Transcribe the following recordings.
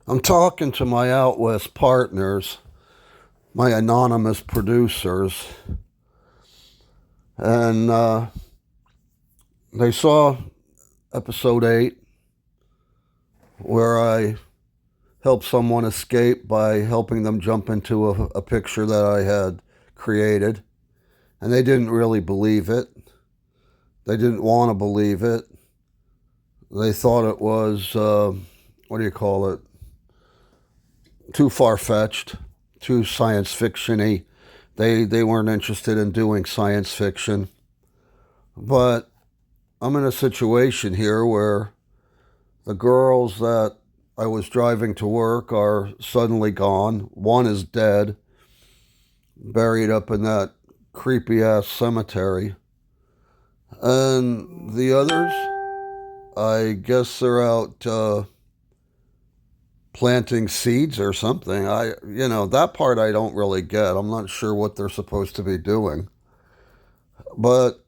I'm talking to my out west partners, my anonymous producers, and they saw episode 8 where I helped someone escape by helping them jump into a picture that I had created. And they didn't really believe it. They didn't want to believe it. They thought it was, what do you call it, too far-fetched, too science fiction-y. They weren't interested in doing science fiction. But I'm in a situation here where the girls that I was driving to work are suddenly gone. One is dead, buried up in that creepy-ass cemetery. And the others, I guess they're out planting seeds or something. That part I don't really get. I'm not sure what they're supposed to be doing. But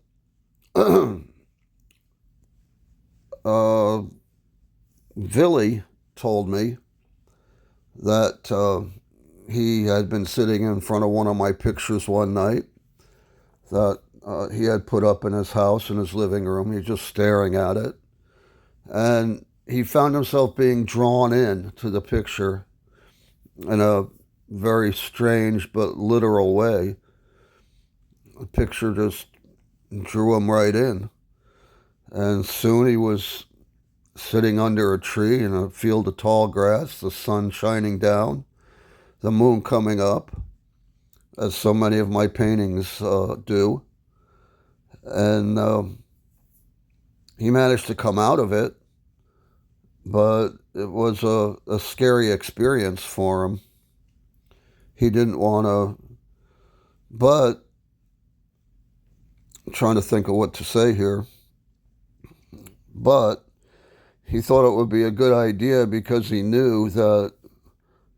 Billy told me that he had been sitting in front of one of my pictures one night that he had put up in his house, in his living room. He's just staring at it. And he found himself being drawn in to the picture in a very strange but literal way. The picture just drew him right in. And soon he was sitting under a tree in a field of tall grass, the sun shining down, the moon coming up, as so many of my paintings do. And he managed to come out of it, but it was a scary experience for him. He didn't want to, but I'm trying to think of what to say here. But he thought it would be a good idea because he knew that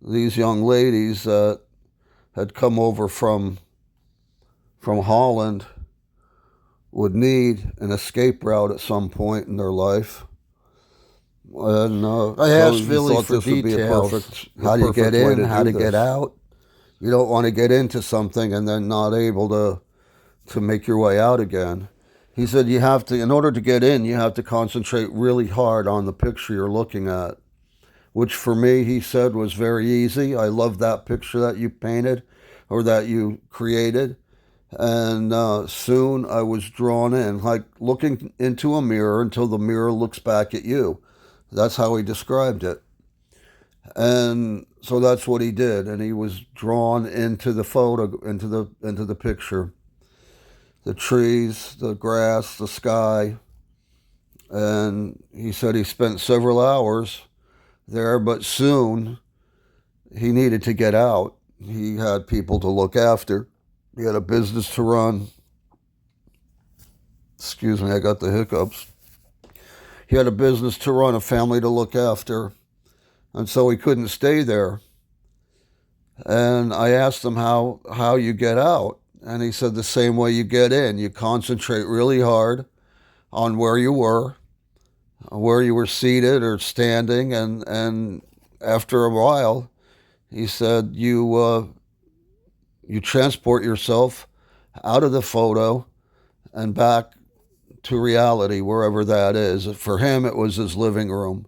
these young ladies that had come over from Holland would need an escape route at some point in their life. And I asked Billy for details. How do you get in? How to get out? You don't want to get into something and then not able to make your way out again. He said you have to, in order to get in, you have to concentrate really hard on the picture you're looking at, which for me, he said, was very easy. I love that picture that you painted or that you created. And soon I was drawn in, like looking into a mirror until the mirror looks back at you. That's how he described it. And so that's what he did. And he was drawn into the photo, into the picture. The trees, the grass, the sky. And he said he spent several hours there, but soon he needed to get out. He had people to look after. He had a business to run. Excuse me, I got the hiccups. He had a business to run, a family to look after, and so he couldn't stay there. And I asked him how you get out, and he said the same way you get in. You concentrate really hard on where you were seated or standing, and after a while, he said you transport yourself out of the photo and back to reality, wherever that is. For him, it was his living room,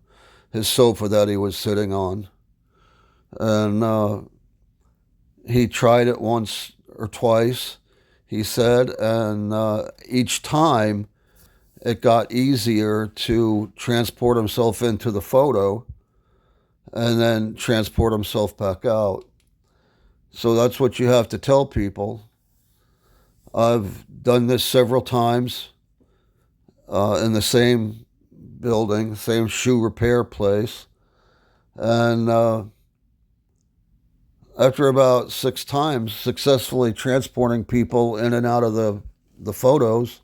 his sofa that he was sitting on. And he tried it once or twice, he said, and each time it got easier to transport himself into the photo and then transport himself back out. So that's what you have to tell people. I've done this several times in the same building, same shoe repair place. And after about 6 times successfully transporting people in and out of the photos,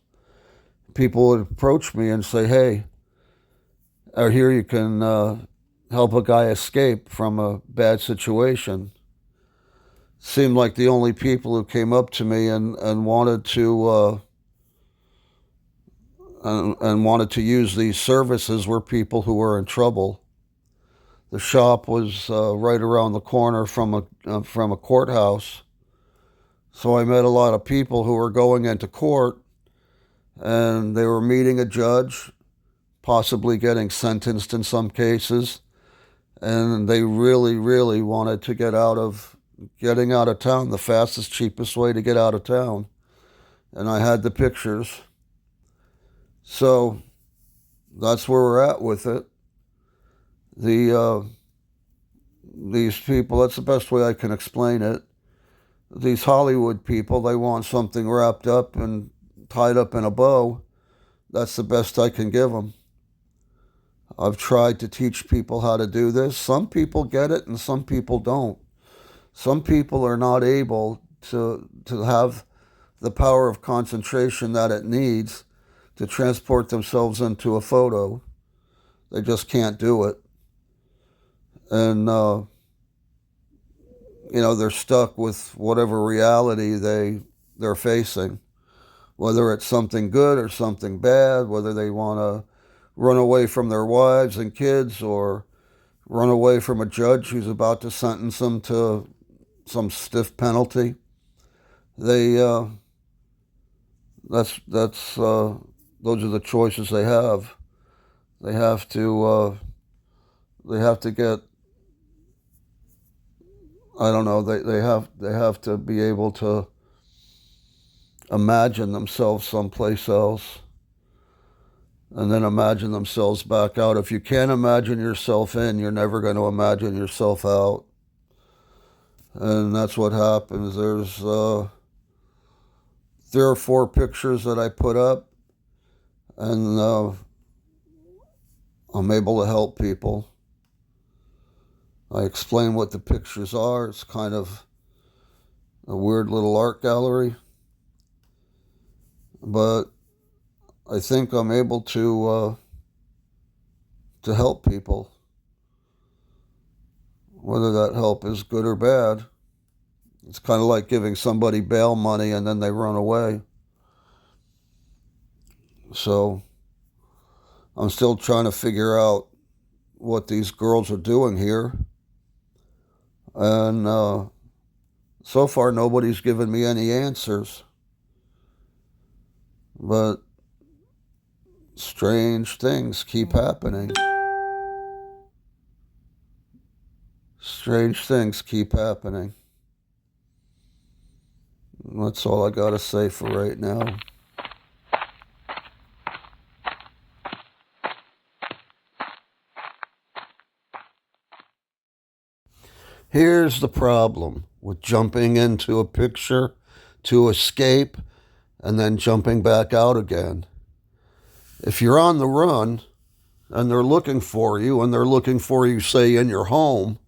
people would approach me and say, hey, I hear you can help a guy escape from a bad situation. Seemed like the only people who came up to me and wanted to and wanted to use these services were people who were in trouble. The shop was right around the corner from a courthouse. So I met a lot of people who were going into court, and they were meeting a judge, possibly getting sentenced in some cases, and they really, really wanted to getting out of town, the fastest, cheapest way to get out of town. And I had the pictures. So that's where we're at with it. These people, that's the best way I can explain it. These Hollywood people, they want something wrapped up and tied up in a bow. That's the best I can give them. I've tried to teach people how to do this. Some people get it and some people don't. Some people are not able to have the power of concentration that it needs to transport themselves into a photo. They just can't do it. And, they're stuck with whatever reality they're facing, whether it's something good or something bad, whether they want to run away from their wives and kids or run away from a judge who's about to sentence them to some stiff penalty. Those are the choices they have. They have to get, I don't know, they have to be able to imagine themselves someplace else and then imagine themselves back out. If you can't imagine yourself in, you're never going to imagine yourself out. And that's what happens. There's 3 or 4 pictures that I put up, and I'm able to help people. I explain what the pictures are. It's kind of a weird little art gallery. But I think I'm able to help people. Whether that help is good or bad. It's kind of like giving somebody bail money and then they run away. So I'm still trying to figure out what these girls are doing here. And so far, nobody's given me any answers. But strange things keep happening. Strange things keep happening. That's all I got to say for right now. Here's the problem with jumping into a picture to escape and then jumping back out again. If you're on the run and they're looking for you, and they're looking for you, say, in your home,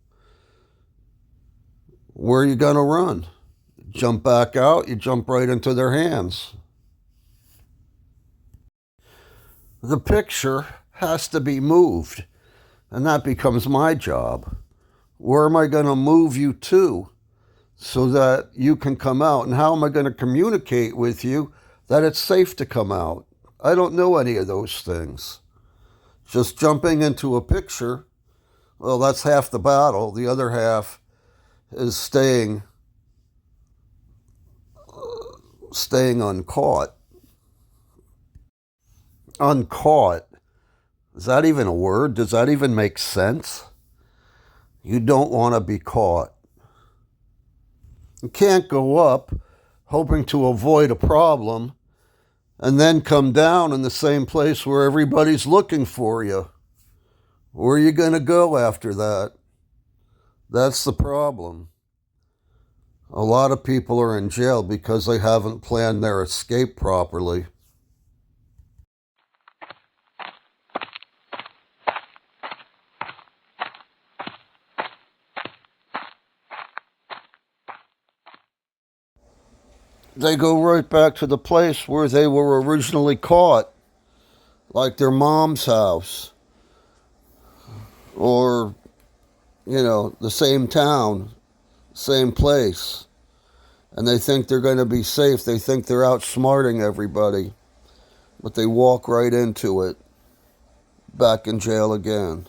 where are you going to run? Jump back out, you jump right into their hands. The picture has to be moved, and that becomes my job. Where am I going to move you to so that you can come out? And how am I going to communicate with you that it's safe to come out? I don't know any of those things. Just jumping into a picture, well, that's half the battle. The other half is staying uncaught. Uncaught. Is that even a word? Does that even make sense? You don't want to be caught. You can't go up hoping to avoid a problem and then come down in the same place where everybody's looking for you. Where are you going to go after that? That's the problem. A lot of people are in jail because they haven't planned their escape properly. They go right back to the place where they were originally caught, like their mom's house, or, the same town, same place. And they think they're going to be safe. They think they're outsmarting everybody, but they walk right into it, back in jail again.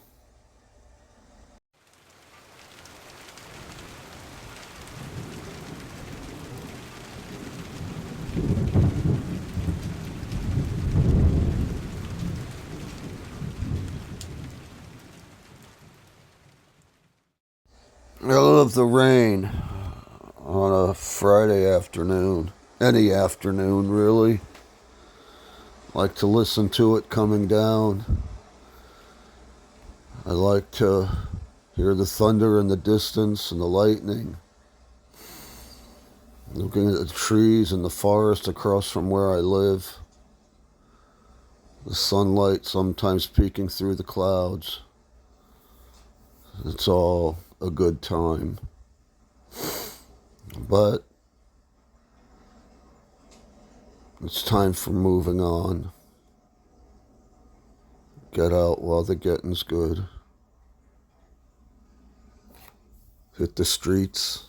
middle of the rain on a Friday afternoon, any afternoon really. Like to listen to it coming down. I like to hear the thunder in the distance and the lightning. Looking at the trees and the forest across from where I live. The sunlight sometimes peeking through the clouds. It's all a good time. But it's time for moving on. Get out while the getting's good. Hit the streets.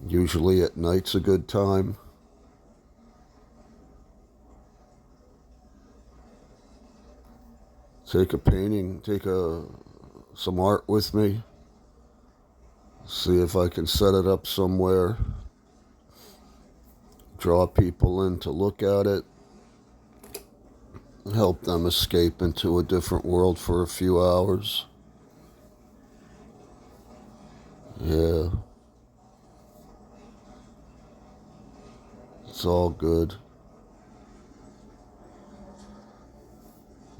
Usually at night's a good time. Take a painting, some art with me. See if I can set it up somewhere. Draw people in to look at it. Help them escape into a different world for a few hours. Yeah. It's all good.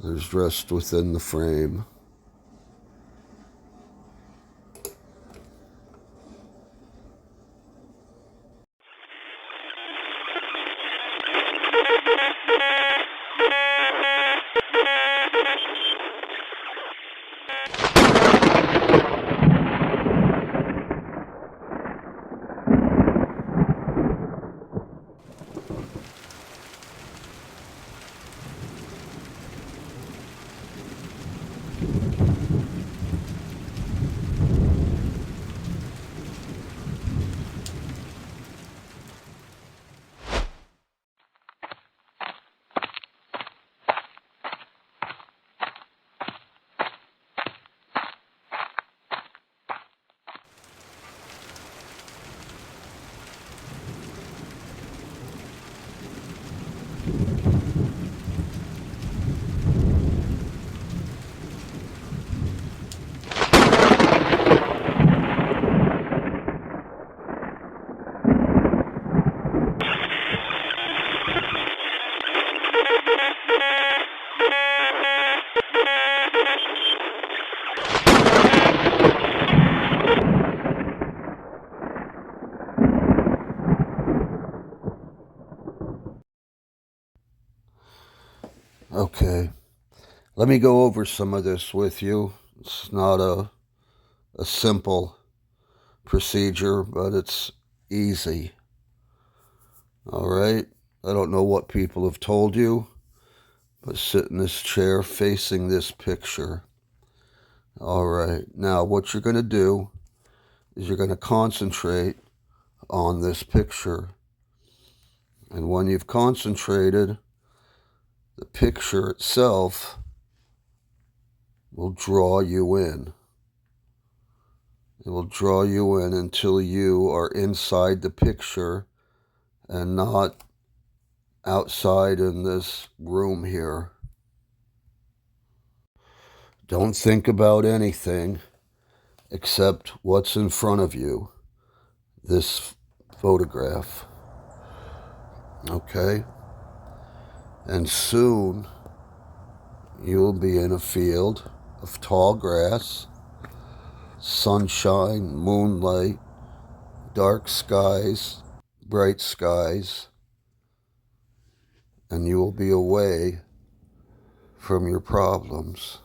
There's rest within the frame. Okay, let me go over some of this with you. It's not a simple procedure, but it's easy. All right? I don't know what people have told you, but sit in this chair facing this picture. All right, now what you're going to do is you're going to concentrate on this picture. And when you've concentrated, the picture itself will draw you in. It will draw you in until you are inside the picture and not outside in this room here. Don't think about anything except what's in front of you, this photograph. Okay? And soon, you'll be in a field of tall grass, sunshine, moonlight, dark skies, bright skies, and you will be away from your problems.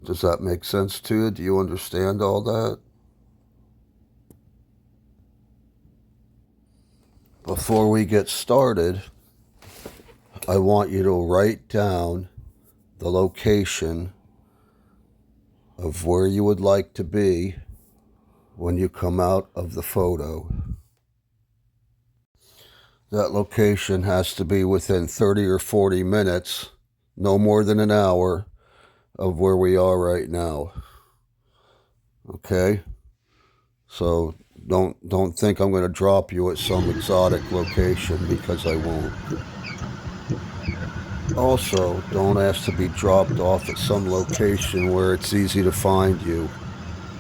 Does that make sense to you? Do you understand all that? Before we get started, I want you to write down the location of where you would like to be when you come out of the photo. That location has to be within 30 or 40 minutes, no more than an hour, of where we are right now. Okay? So don't think I'm going to drop you at some exotic location, because I won't. Also, don't ask to be dropped off at some location where it's easy to find you.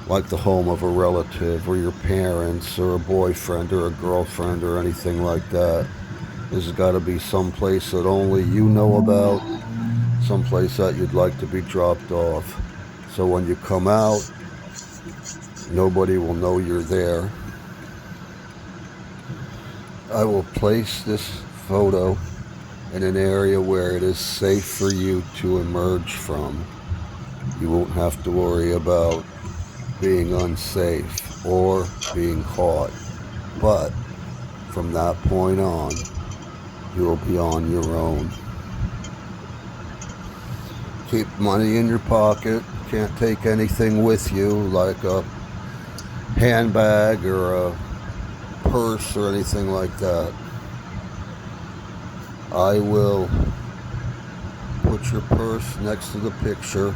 like the home of a relative or your parents or a boyfriend or a girlfriend or anything like that. This has got to be someplace that only you know about, someplace that you'd like to be dropped off. So when you come out, nobody will know you're there. I will place this photo in an area where it is safe for you to emerge from. You won't have to worry about being unsafe or being caught. But from that point on, you will be on your own. Keep money in your pocket. Can't take anything with you like a handbag or a purse or anything like that. I will put your purse next to the picture,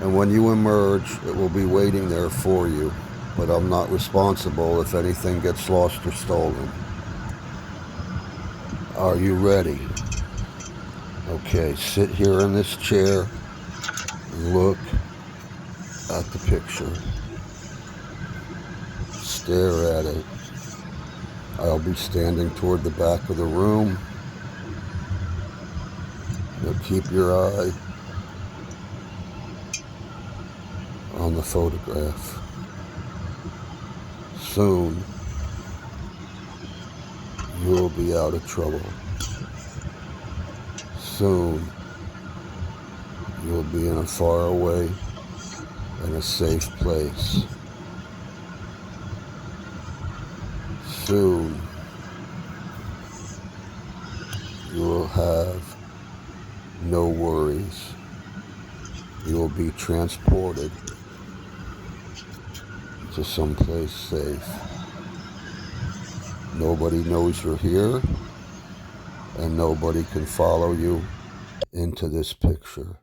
and when you emerge, it will be waiting there for you. But I'm not responsible if anything gets lost or stolen. Are you ready? Okay, sit here in this chair and look at the picture. Stare at it. I'll be standing toward the back of the room. Now keep your eye on the photograph. Soon, you'll be out of trouble. Soon, you'll be in a faraway and a safe place. Soon, you will have no worries. You will be transported to someplace safe. Nobody knows you're here, and nobody can follow you into this picture.